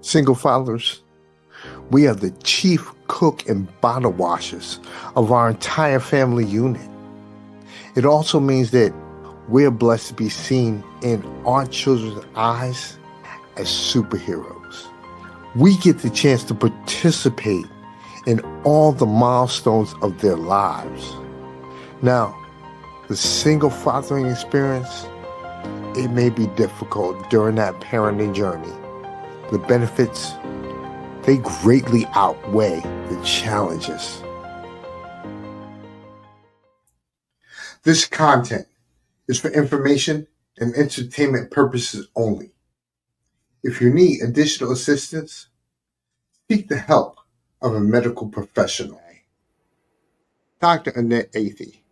Single fathers, we are the chief cook and bottle washers of our entire family unit. It also means that we're blessed to be seen in our children's eyes as superheroes. We get the chance to participate in all the milestones of their lives. Now, the single fathering experience, it may be difficult during that parenting journey. The benefits, they greatly outweigh the challenges. This content is for information and entertainment purposes only. If you need additional assistance, seek the help of a medical professional. Dr. Annette.athy.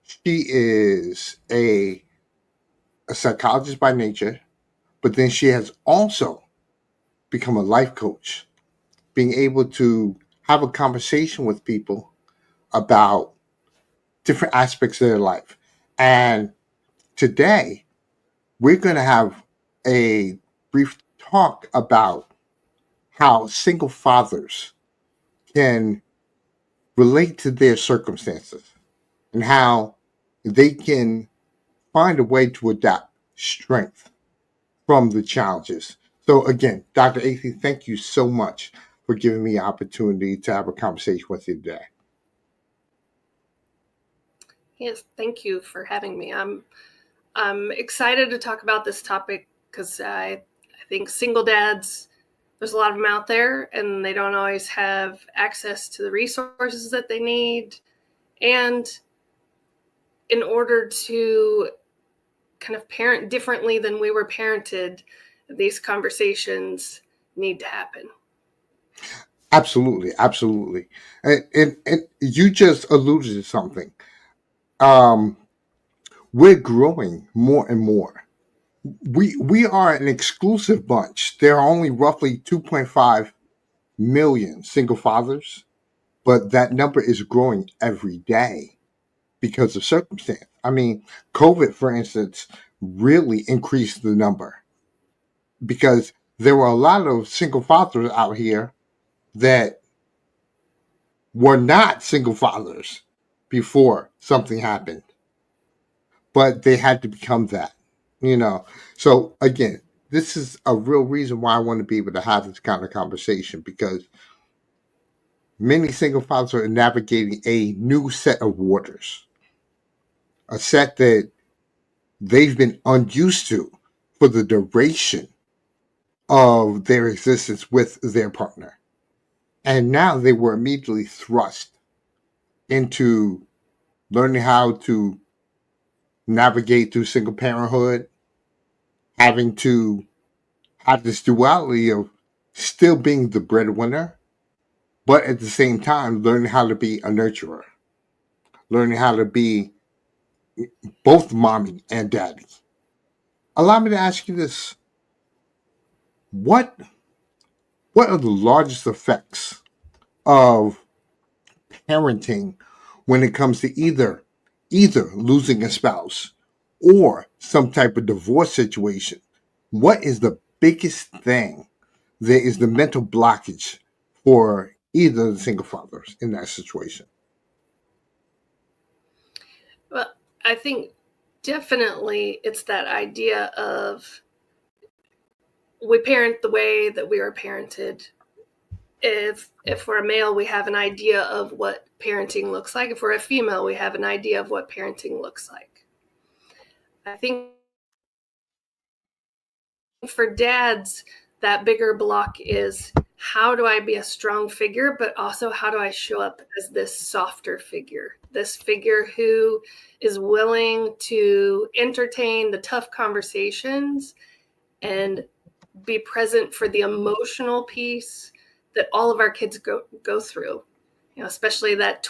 She is a psychologist by nature, but then she has also become a life coach, being able to have a conversation with people about different aspects of their life. And today, we're going to have a brief talk about how single fathers can relate to their circumstances and how they can find a way to adapt strength from the challenges. So again, Dr. Athy, thank you so much for giving me the opportunity to have a conversation with you today. Yes, thank you for having me. I'm excited to talk about this topic because I think single dads, there's a lot of them out there, and they don't always have access to the resources that they need. And in order to kind of parent differently than we were parented, these conversations need to happen. Absolutely, absolutely. And you just alluded to something. We're growing more and more. We are an exclusive bunch. There are only roughly 2.5 million single fathers, but that number is growing every day because of circumstance. I mean, COVID, for instance, really increased the number because there were a lot of single fathers out here that were not single fathers before something happened, but they had to become that, you know. So again, this is a real reason why I want to be able to have this kind of conversation, because many single fathers are navigating a new set of waters, a set that they've been unused to for the duration of their existence with their partner. And now they were immediately thrust into learning how to navigate through single parenthood, having to have this duality of still being the breadwinner, but at the same time, learning how to be a nurturer, learning how to be both mommy and daddy. Allow me to ask you this. What are the largest effects of parenting when it comes to either losing a spouse or some type of divorce situation? What is the biggest thing that is the mental blockage for either of the single fathers in that situation? Well, I think definitely it's that idea of we parent the way that we were parented. If we're a male, we have an idea of what parenting looks like. If we're a female, we have an idea of what parenting looks like. I think for dads, that bigger block is, how do I be a strong figure, but also how do I show up as this softer figure, this figure who is willing to entertain the tough conversations and be present for the emotional piece that all of our kids go through, especially that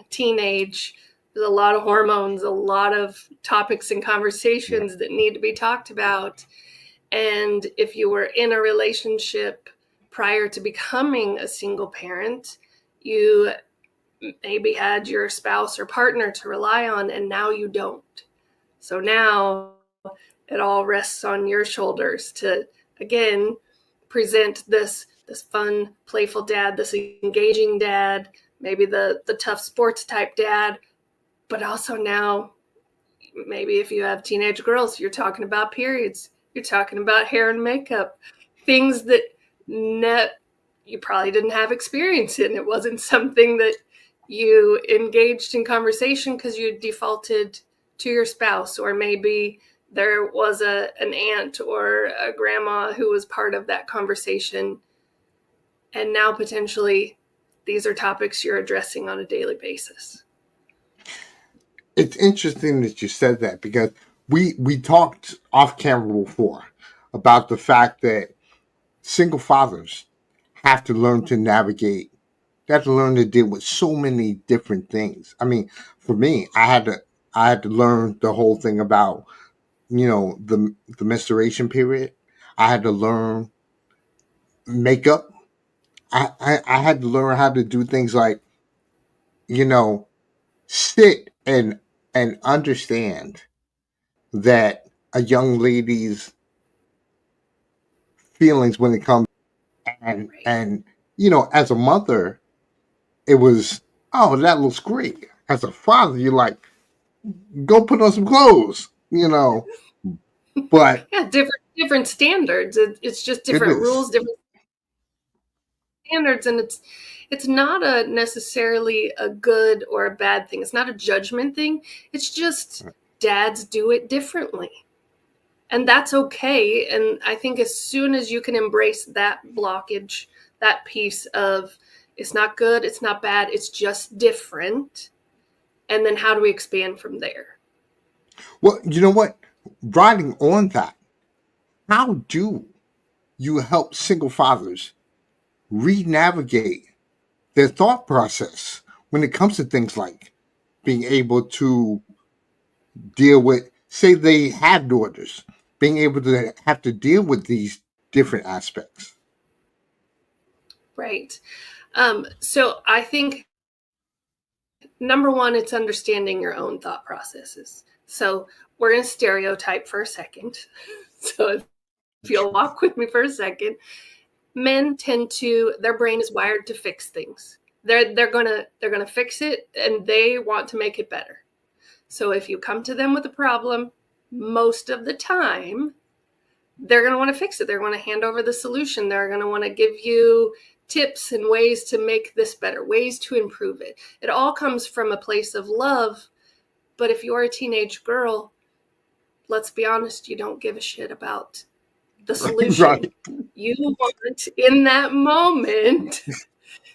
teenage. There's a lot of hormones, a lot of topics and conversations that need to be talked about. And if you were in a relationship prior to becoming a single parent, you maybe had your spouse or partner to rely on, and now you don't. So now it all rests on your shoulders to, again, present this fun, playful dad, this engaging dad, maybe the tough sports type dad, but also now maybe if you have teenage girls, you're talking about periods, you're talking about hair and makeup, things that you probably didn't have experience in. It wasn't something that you engaged in conversation because you defaulted to your spouse, or maybe there was an aunt or a grandma who was part of that conversation. And now potentially these are topics you're addressing on a daily basis. It's interesting that you said that, because we talked off camera before about the fact that single fathers have to learn to navigate. They have to learn to deal with so many different things. I mean, for me, I had to learn the whole thing about, the menstruation period. I had to learn makeup. I had to learn how to do things like, you know, sit and understand that a young lady's feelings when it comes, Right. and as a mother, it was, oh, that looks great. As a father, you're like, go put on some clothes. But Yeah, different standards. It's just it different is. rules, different standards, and it's not a necessarily a good or a bad thing. It's not a judgment thing. It's just dads do it differently. And that's okay. And I think as soon as you can embrace that blockage, that piece of it's not good, it's not bad, it's just different. And then how do we expand from there? Well, you know what? Riding on that, how do you help single fathers re-navigate their thought process when it comes to things like being able to deal with, say they have daughters, being able to have to deal with these different aspects? Right. So I think number one, it's understanding your own thought processes. So we're going to stereotype for a second. So if you'll walk with me for a second, men tend to, their brain is wired to fix things. They're gonna fix it, and they want to make it better. So if you come to them with a problem, most of the time they're going to want to fix it. They're going to hand over the solution. They're going to want to give you tips and ways to make this better, ways to improve it. It all comes from a place of love. But if you're a teenage girl, let's be honest, you don't give a shit about the solution. Right. You want, in that moment,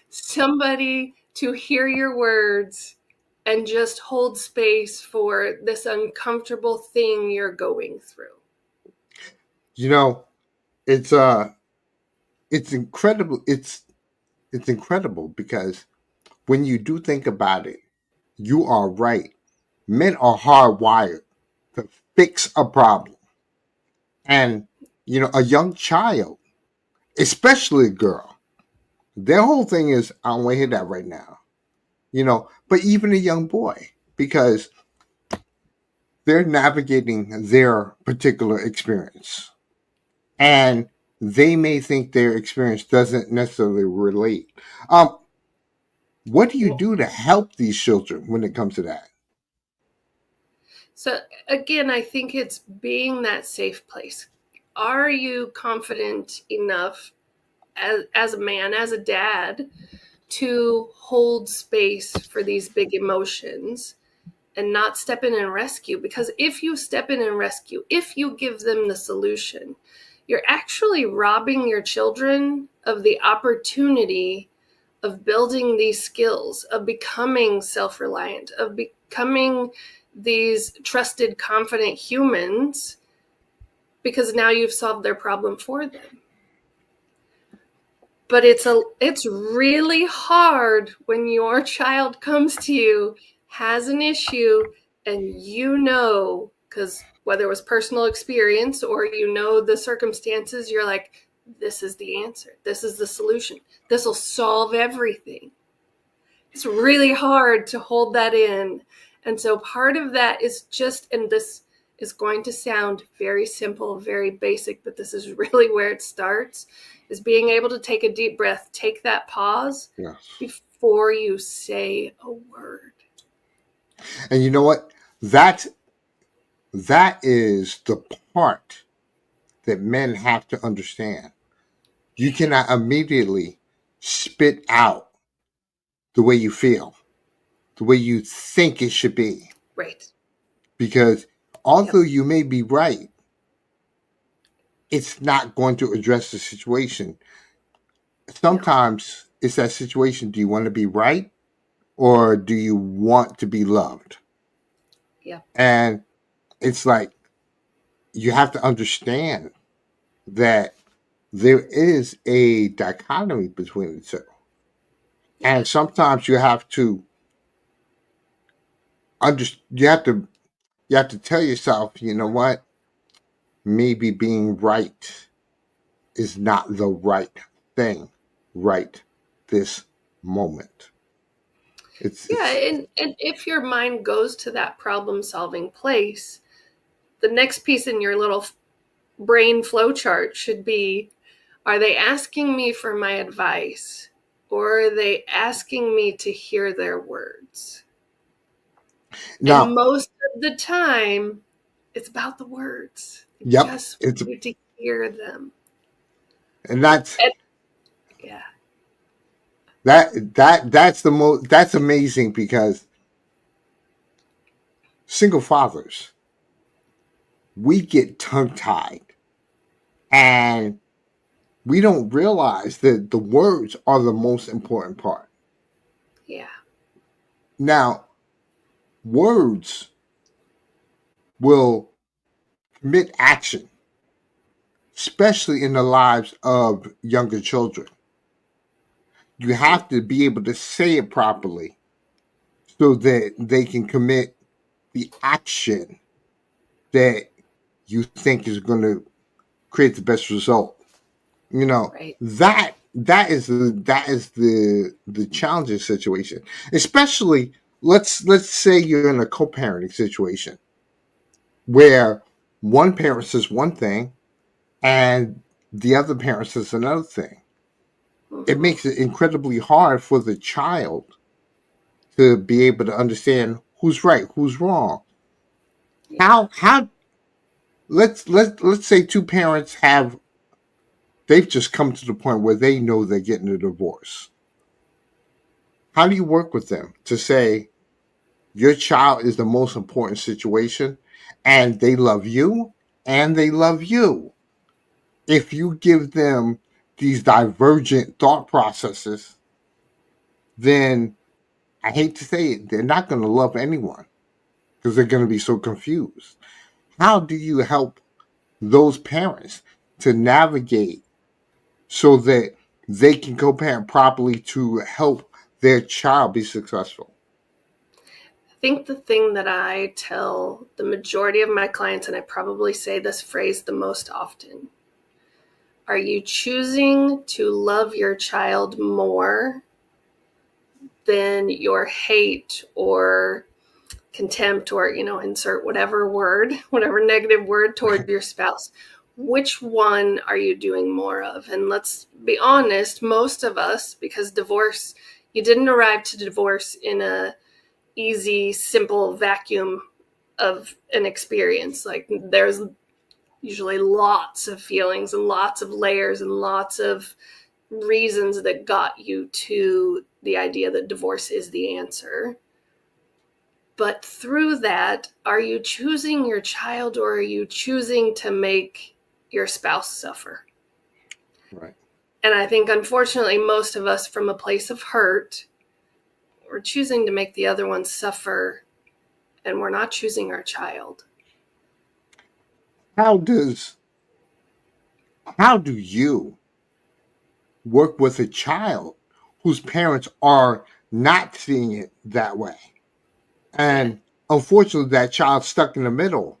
somebody to hear your words and just hold space for this uncomfortable thing you're going through. You know, it's incredible. It's incredible because when you do think about it, you are right. Men are hardwired to fix a problem. And, a young child, especially a girl, their whole thing is, I don't want to hear that right now. But even a young boy, because they're navigating their particular experience. And they may think their experience doesn't necessarily relate. What do you do to help these children when it comes to that? So again, I think it's being that safe place. Are you confident enough as a man, as a dad, to hold space for these big emotions and not step in and rescue? Because if you step in and rescue, if you give them the solution, you're actually robbing your children of the opportunity of building these skills, of becoming self-reliant, of becoming these trusted, confident humans, because now you've solved their problem for them. But it's really hard when your child comes to you, has an issue, and because whether it was personal experience or the circumstances, you're like, this is the answer. This is the solution. This will solve everything. It's really hard to hold that in. And so part of that is just, and this is going to sound very simple, very basic, but this is really where it starts, is being able to take a deep breath, take that pause Yes. before you say a word. And you know what? That is the part that men have to understand. You cannot immediately spit out the way you feel, the way you think it should be. Right. Because although you may be right, it's not going to address the situation. Sometimes it's that situation. Do you want to be right or do you want to be loved? Yeah. And it's like you have to understand that there is a dichotomy between the two. Yeah. And sometimes you have to you have to tell yourself, you know what? Maybe being right is not the right thing right this moment. Yeah, It's and if your mind goes to that problem solving place, the next piece in your little brain flow chart should be, are they asking me for my advice or are they asking me to hear their words? And now, most of the time, it's about the words. They yep, just it's want you to hear them. and that's And, yeah. that's the most that's amazing because single fathers, we get tongue tied and we don't realize that the words are the most important part. Yeah. Now, words will commit action, especially in the lives of younger children. You have to be able to say it properly so that they can commit the action that you think is going to create the best result. You know, Right. that is the challenging situation. Especially let's say you're in a co-parenting situation where one parent says one thing and the other parent says another thing. It Mm-hmm. makes it incredibly hard for the child to be able to understand who's right, who's wrong. Yeah. How let's say two parents they've just come to the point where they know they're getting a divorce. How do you work with them to say your child is the most important situation and they love you and they love you? If you give them these divergent thought processes, then I hate to say it, they're not going to love anyone because they're going to be so confused. How do you help those parents to navigate so that they can co-parent properly to help their child be successful? I think the thing that I tell the majority of my clients, and I probably say this phrase the most often, are you choosing to love your child more than your hate or contempt or, insert whatever word, whatever negative word toward your spouse? Which one are you doing more of? And let's be honest, most of us, because divorce, you didn't arrive to divorce in a easy, simple vacuum of an experience. Like there's usually lots of feelings and lots of layers and lots of reasons that got you to the idea that divorce is the answer. But through that, are you choosing your child or are you choosing to make your spouse suffer? Right. And I think, unfortunately, most of us, from a place of hurt, we're choosing to make the other one suffer and we're not choosing our child. How does how do you work with a child whose parents are not seeing it that way? Yeah. And unfortunately, that child's stuck in the middle.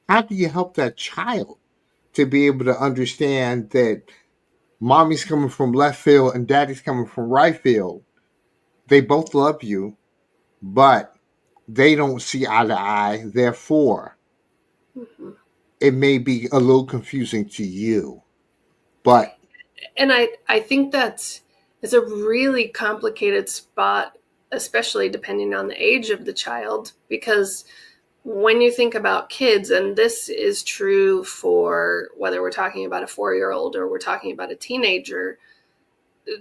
How do you help that child to be able to understand that mommy's coming from left field and daddy's coming from right field? They both love you, but they don't see eye to eye. Therefore, Mm-hmm. It may be a little confusing to you, but And I think it's a really complicated spot, especially depending on the age of the child, because when you think about kids, and this is true for whether we're talking about a 4-year-old or we're talking about a teenager,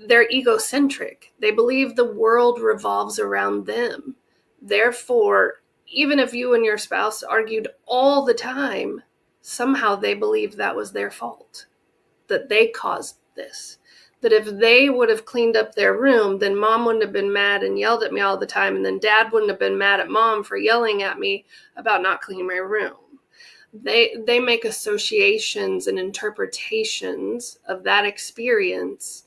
they're egocentric. They believe the world revolves around them. Therefore, even if you and your spouse argued all the time, somehow they believe that was their fault, that they caused this. That if they would have cleaned up their room, then mom wouldn't have been mad and yelled at me all the time, and then dad wouldn't have been mad at mom for yelling at me about not cleaning my room. They make associations and interpretations of that experience,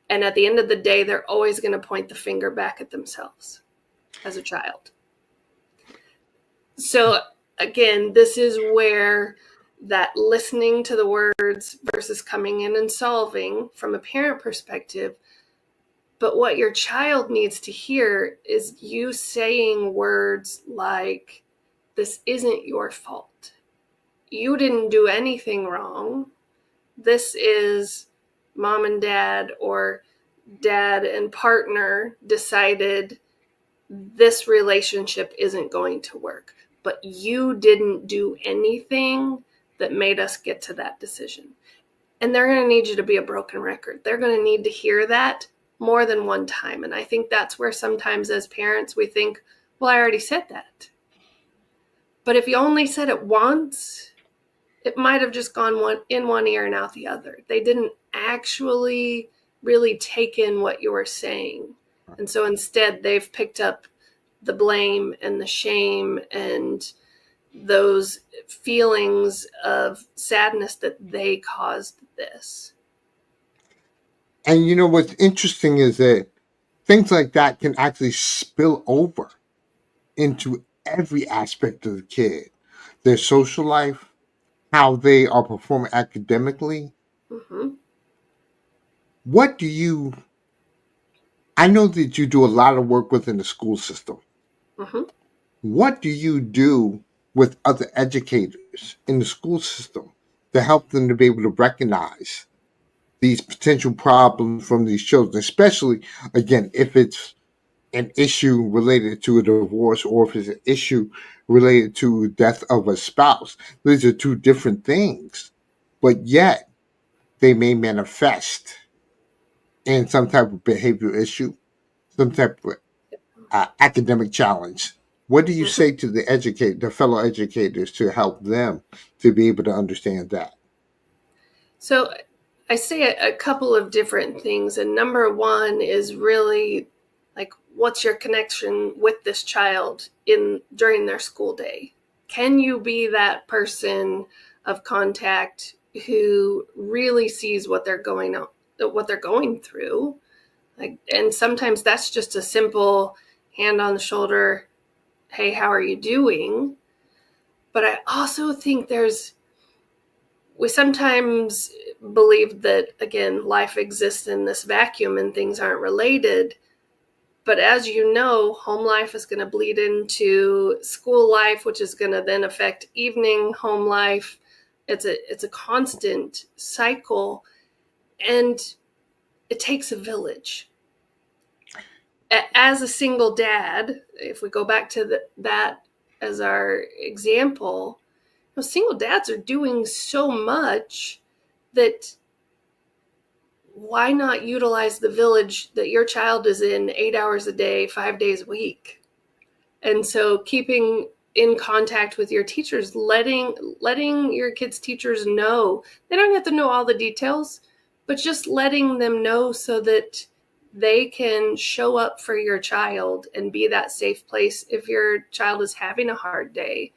and at the end of the day, they're always going to point the finger back at themselves as a child. So again, this is where that listening to the words versus coming in and solving from a parent perspective. But what your child needs to hear is you saying words like, this isn't your fault. You didn't do anything wrong. This is mom and dad, or dad and partner decided this relationship isn't going to work, but you didn't do anything that made us get to that decision. And they're going to need you to be a broken record. They're going to need to hear that more than one time. And I think that's where sometimes as parents we think, well, I already said that. But if you only said it once, it might have just gone in one ear and out the other. They didn't actually really take in what you were saying. And so instead, they've picked up the blame and the shame and those feelings of sadness that they caused this. and you know what's interesting is that things like that can actually spill over into every aspect of the kid, their social life, how they are performing academically. Mm-hmm. What do you, I know that you do a lot of work within the school system. Mm-hmm. What do you do with other educators in the school system to help them to be able to recognize these potential problems from these children, especially, again, if it's an issue related to a divorce or if it's an issue related to death of a spouse? These are two different things, but yet they may manifest in some type of behavioral issue, some type of academic challenge. What do you Mm-hmm. say to the fellow educators to help them to be able to understand that? So I say a couple of different things. And number one is really like, what's your connection with this child in during their school day? Can you be that person of contact who really sees what they're going through? Like, and sometimes that's just a simple hand on the shoulder, hey, how are you doing? But I also think we sometimes believe that, again, life exists in this vacuum and things aren't related. But as you know, home life is going to bleed into school life, which is going to then affect evening home life. It's a constant cycle, and it takes a village. As a single dad, if we go back to that as our example, single dads are doing so much that why not utilize the village that your child is in 8 hours a day, 5 days a week? And so keeping in contact with your teachers, letting your kids' teachers know, they don't have to know all the details, but just letting them know so that they can show up for your child and be that safe place if your child is having a hard day.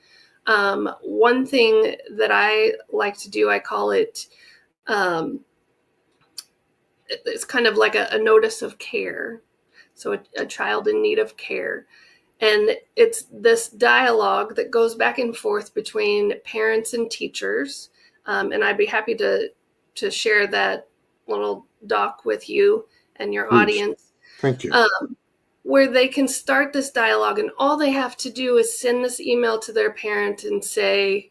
One thing that I like to do, I call it, it's kind of like a notice of care. So a child in need of care. And it's this dialogue that goes back and forth between parents and teachers. And I'd be happy to share that little doc with you and your Please. audience, Thank you. where they can start this dialogue. And all they have to do is send this email to their parent and say,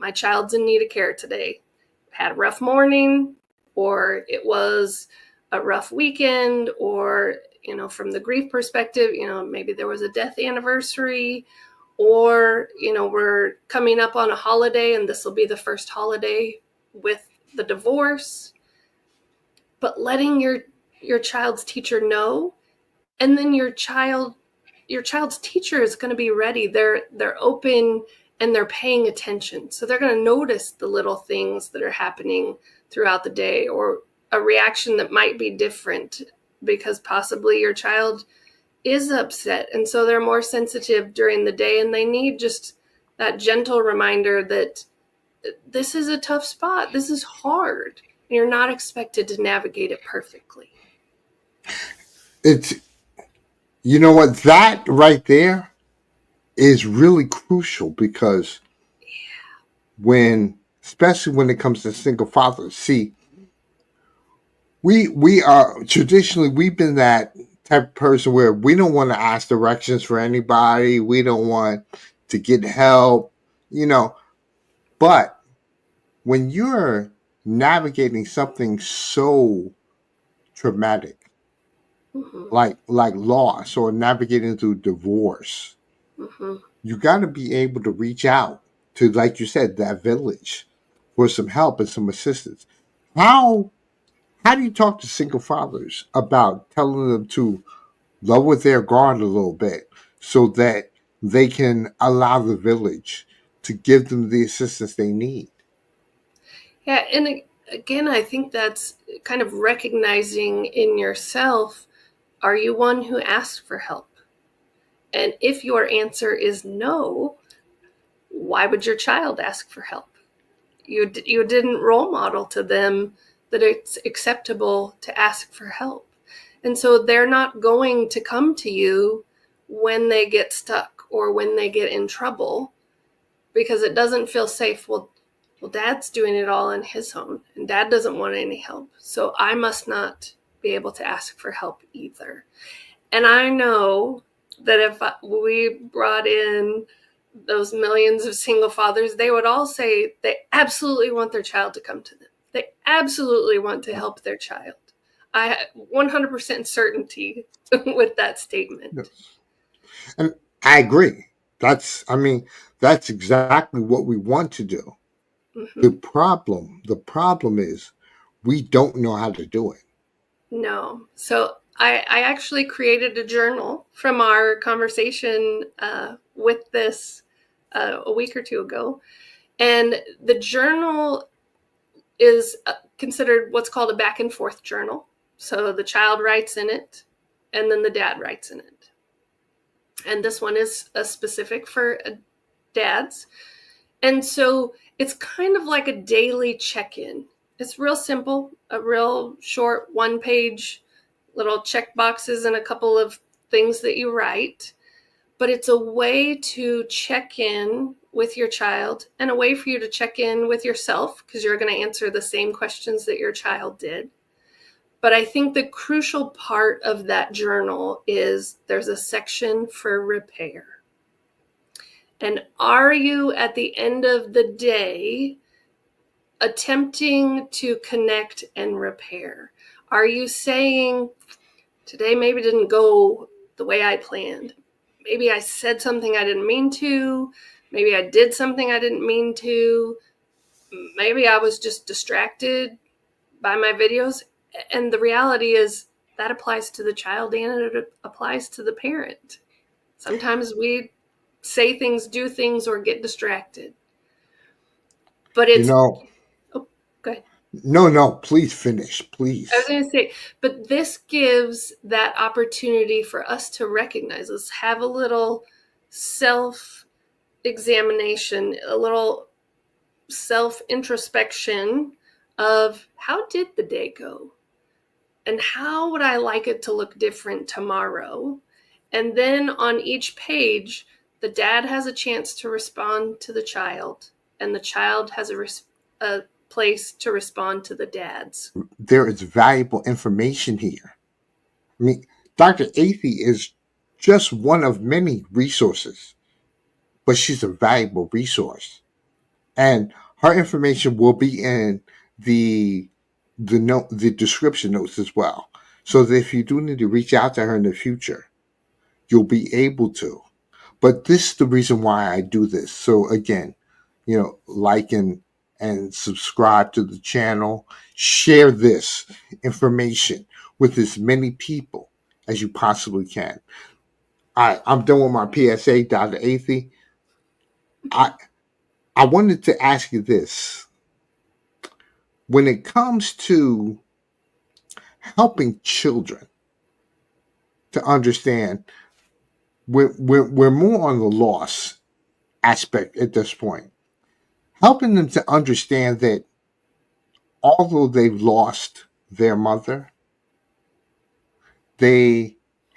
my child's in need of care today. Had a rough morning, or it was a rough weekend, or, from the grief perspective, maybe there was a death anniversary, or, we're coming up on a holiday and this will be the first holiday with the divorce. But letting your child's teacher know, and then your child's teacher is going to be ready. They're open and they're paying attention. So they're going to notice the little things that are happening throughout the day, or a reaction that might be different because possibly your child is upset. And so they're more sensitive during the day, and they need just that gentle reminder that this is a tough spot. This is hard. And you're not expected to navigate it perfectly. It's, you know what, that right there is really crucial, because especially when it comes to single fathers, see, we are traditionally, we've been that type of person where we don't want to ask directions for anybody. We don't want to get help, but when you're navigating something so traumatic, Mm-hmm. like loss, or navigating through divorce, Mm-hmm. you got to be able to reach out to, like you said, that village for some help and some assistance. How do you talk to single fathers about telling them to lower their guard a little bit so that they can allow the village to give them the assistance they need? Yeah, and again, I think that's kind of recognizing in yourself, are you one who asks for help? And if your answer is no, why would your child ask for help? You didn't role model to them that it's acceptable to ask for help. And so they're not going to come to you when they get stuck or when they get in trouble, because it doesn't feel safe. Well, dad's doing it all on his own, and dad doesn't want any help. So I must not be able to ask for help either. And I know that if we brought in those millions of single fathers, they would all say they absolutely want their child to come to them. They absolutely want to help their child. I 100% certainty with that statement. And I agree. That's exactly what we want to do. Mm-hmm. The problem is we don't know how to do it. No. So I actually created a journal from our conversation with this a week or two ago. And the journal is considered what's called a back and forth journal. So the child writes in it, and then the dad writes in it. And this one is specific for dads. And so it's kind of like a daily check-in. It's real simple, a real short 1-page little check boxes and a couple of things that you write. But it's a way to check in with your child, and a way for you to check in with yourself, because you're going to answer the same questions that your child did. But I think the crucial part of that journal is there's a section for repair. And are you, at the end of the day, attempting to connect and repair? Are you saying, today maybe didn't go the way I planned? Maybe I said something I didn't mean to. Maybe I did something I didn't mean to. Maybe I was just distracted by my videos. And the reality is that applies to the child and it applies to the parent. Sometimes we say things, do things, or get distracted. But You it's, know, oh, go ahead. no, please finish, I was please. going to say, but this gives that opportunity for us to recognize, let's have a little self-examination, a little self-introspection of how did the day go? And how would I like it to look different tomorrow? And then on each page, the dad has a chance to respond to the child, and the child has a place to respond to the dads. There is valuable information here. I mean, Dr. Athy is just one of many resources, but she's a valuable resource. And her information will be in the the description notes as well. So that if you do need to reach out to her in the future, you'll be able to. But this is the reason why I do this. So again, like and subscribe to the channel, share this information with as many people as you possibly can. I'm done with my PSA, Dr. Athy. I I wanted to ask you this. When it comes to helping children to understand, we're more on the loss aspect at this point. Helping them to understand that although they've lost their mother, they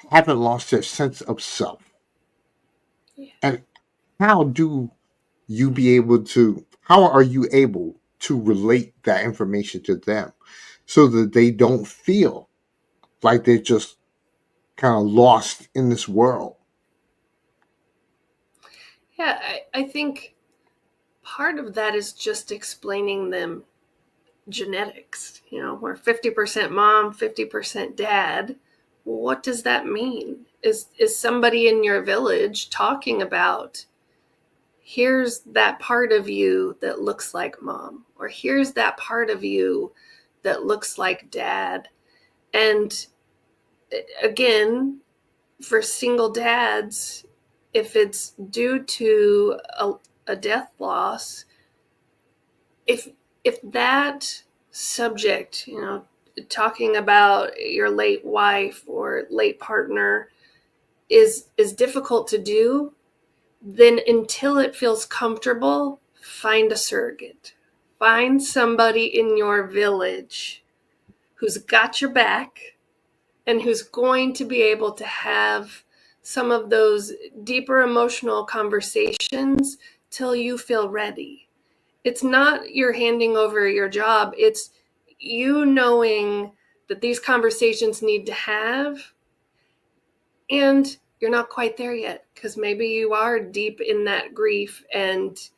haven't lost their sense of self. Yeah. And how do how are you able to relate that information to them so that they don't feel like they're just kind of lost in this world? Yeah, I think part of that is just explaining them genetics. We're 50% mom, 50% dad. What does that mean? Is somebody in your village talking about, here's that part of you that looks like mom, or here's that part of you that looks like dad? And again, for single dads, if it's due to a death loss, if that subject, talking about your late wife or late partner is difficult to do, then until it feels comfortable, find a surrogate. Find somebody in your village who's got your back and who's going to be able to have some of those deeper emotional conversations till you feel ready. It's not you're handing over your job, it's you knowing that these conversations need to have, and you're not quite there yet because maybe you are deep in that grief, and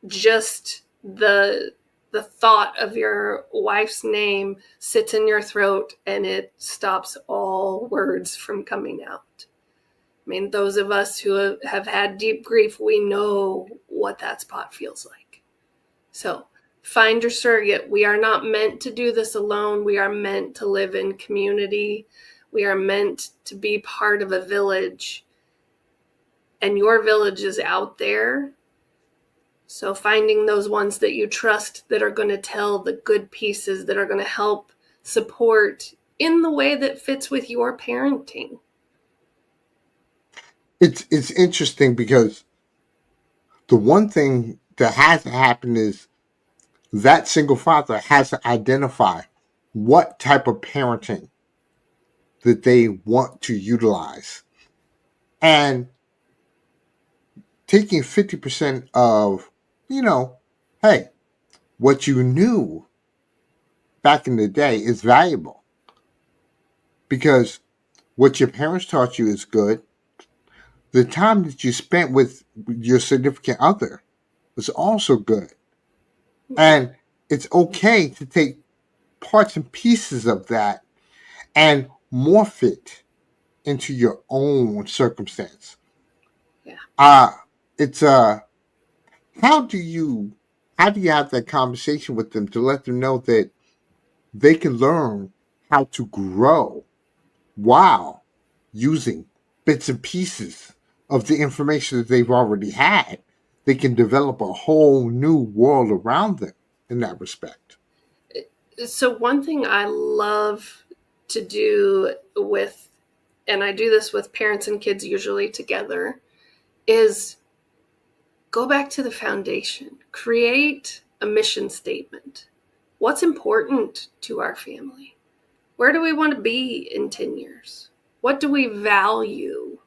just the thought of your wife's name sits in your throat and it stops all words from coming out. I mean, those of us who have had deep grief, we know what that spot feels like. So find your surrogate. We are not meant to do this alone. We are meant to live in community. We are meant to be part of a village. And your village is out there. So finding those ones that you trust that are going to tell the good pieces, that are going to help support in the way that fits with your parenting. It's interesting because the one thing that has to happen is that single father has to identify what type of parenting that they want to utilize. And taking 50% of, you know, hey, what you knew back in the day is valuable because what your parents taught you is good. The time that you spent with your significant other was also good. Yeah. And it's okay to take parts and pieces of that and morph it into your own circumstance. Yeah. Uh it's how do you have that conversation with them to let them know that they can learn how to grow while using bits and pieces of the information that they've already had? They can develop a whole new world around them in that respect. So one thing I love to do with, and I do this with parents and kids usually together, is go back to the foundation. Create a mission statement. What's important to our family? Where do we want to be in 10 years? What do we value?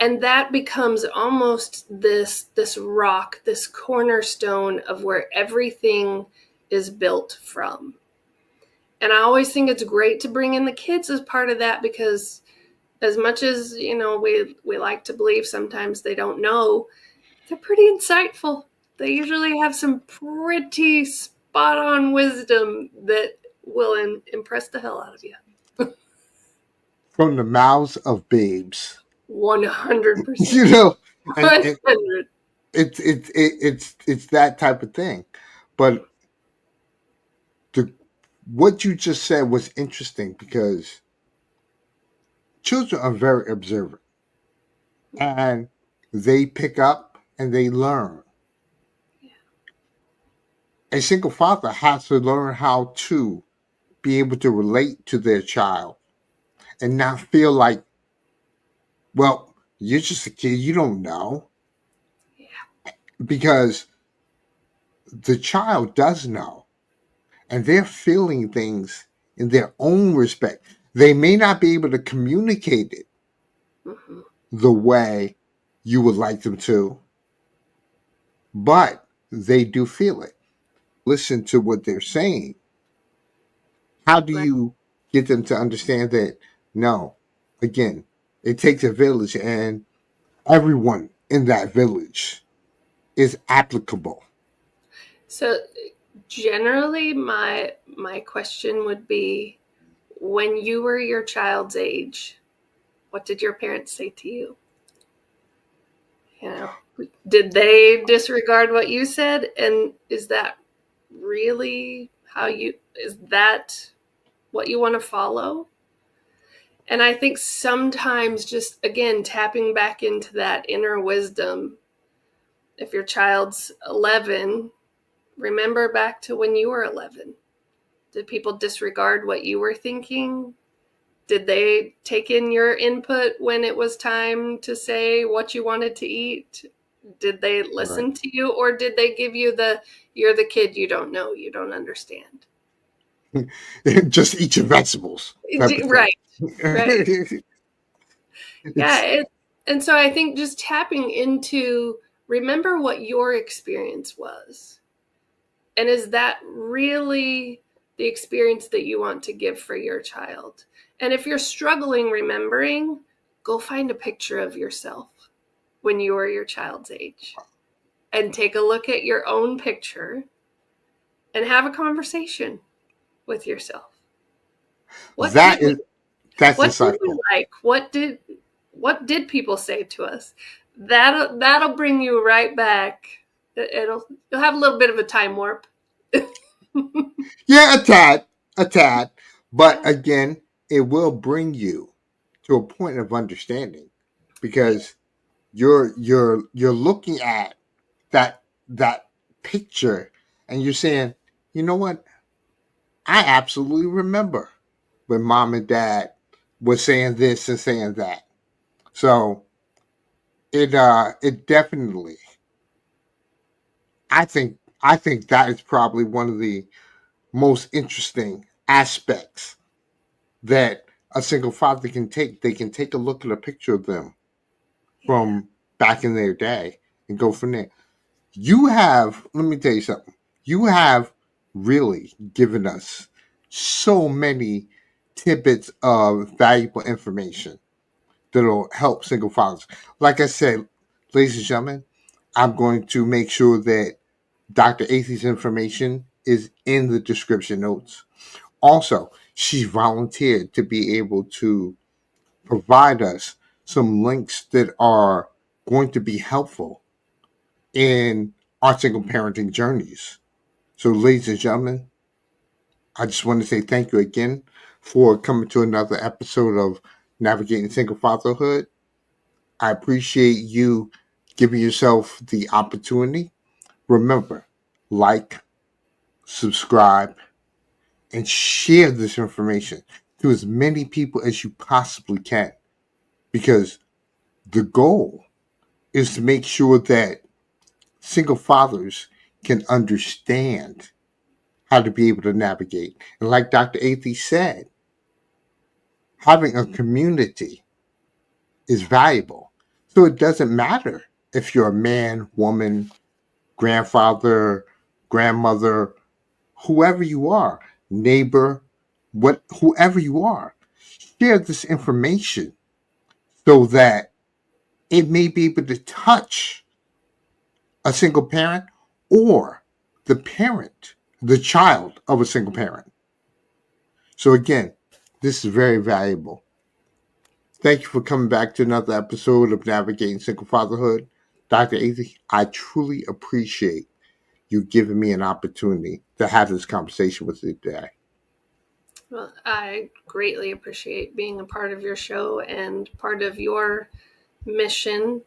And that becomes almost this rock, this cornerstone of where everything is built from. And I always think it's great to bring in the kids as part of that, because as much as, we like to believe sometimes they don't know, they're pretty insightful. they usually have some pretty spot on wisdom that will impress the hell out of you. From the mouths of babes. 100%. You know, and 100. it's that type of thing. But the what you just said was interesting because children are very observant and they pick up and they learn. A single father has to learn how to be able to relate to their child and not feel like, well, you're just a kid, you don't know. Yeah. Because the child does know and they're feeling things in their own respect. They may not be able to communicate it Mm-hmm. the way you would like them to, but they do feel it. Listen to what they're saying. How do Right. you get them to understand that? No, again, it takes a village, and everyone in that village is applicable. So generally my question would be, when you were your child's age, what did your parents say to you? You know, did they disregard what you said? And is that really is that what you want to follow? And I think sometimes, just again, tapping back into that inner wisdom, if your child's 11, remember back to when you were 11. Did people disregard what you were thinking? Did they take in your input when it was time to say what you wanted to eat? Did they Right. listen to you, or did they give you you're the kid, you don't know, you don't understand? Just eat your vegetables type of thing. Right, right. Yeah. It's And so I think just tapping into, remember what your experience was. And is that really the experience that you want to give for your child? And if you're struggling remembering, go find a picture of yourself when you were your child's age and take a look at your own picture and have a conversation with yourself. What that did we is that's what did we insightful. like? What did people say to us? That'll bring you right back. You'll have a little bit of a time warp. Yeah, a tad. But again, it will bring you to a point of understanding Yeah. because you're looking at that picture and you're saying, you know what? I absolutely remember when mom and dad was saying this and saying that. So it definitely I think that is probably one of the most interesting aspects that a single father can take. They can take a look at a picture of them Yeah. from back in their day and go from there. You have, let me tell you something, you have really given us so many tidbits of valuable information that'll help single fathers. Like I said, ladies and gentlemen, I'm going to make sure that Dr. Athy's information is in the description notes. Also, she volunteered to be able to provide us some links that are going to be helpful in our single parenting journeys. So, ladies and gentlemen, I just want to say thank you again for coming to another episode of Navigating Single Fatherhood. I appreciate you giving yourself the opportunity. Remember, like, subscribe, and share this information to as many people as you possibly can because the goal is to make sure that single fathers can understand how to be able to navigate. And like Dr. Athy said, having a community is valuable. So it doesn't matter if you're a man, woman, grandfather, grandmother, whoever you are, neighbor, whoever you are, share this information so that it may be able to touch a single parent or the parent, the child of a single parent. So again, this is very valuable. Thank you for coming back to another episode of Navigating Single Fatherhood. Dr. Athy, I truly appreciate you giving me an opportunity to have this conversation with you today. Well, I greatly appreciate being a part of your show and part of your mission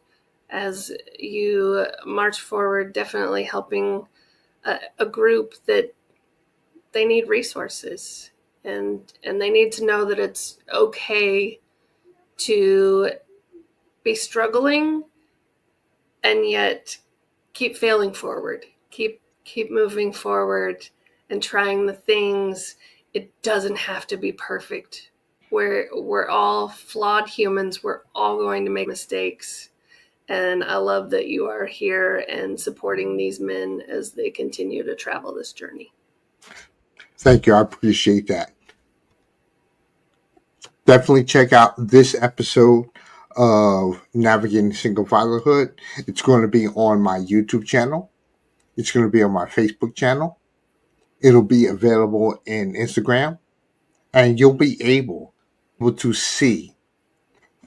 as you march forward, definitely helping a group that they need resources, and they need to know that it's okay to be struggling and yet keep failing forward, keep moving forward and trying the things. It doesn't have to be perfect. We're all flawed humans. We're all going to make mistakes. And I love that you are here and supporting these men as they continue to travel this journey. Thank you. I appreciate that. Definitely check out this episode of Navigating Single Fatherhood. It's going to be on my YouTube channel. It's going to be on my Facebook channel. It'll be available in Instagram. And you'll be able to see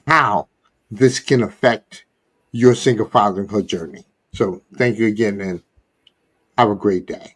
how this can affect your single fatherhood journey. So thank you again and have a great day.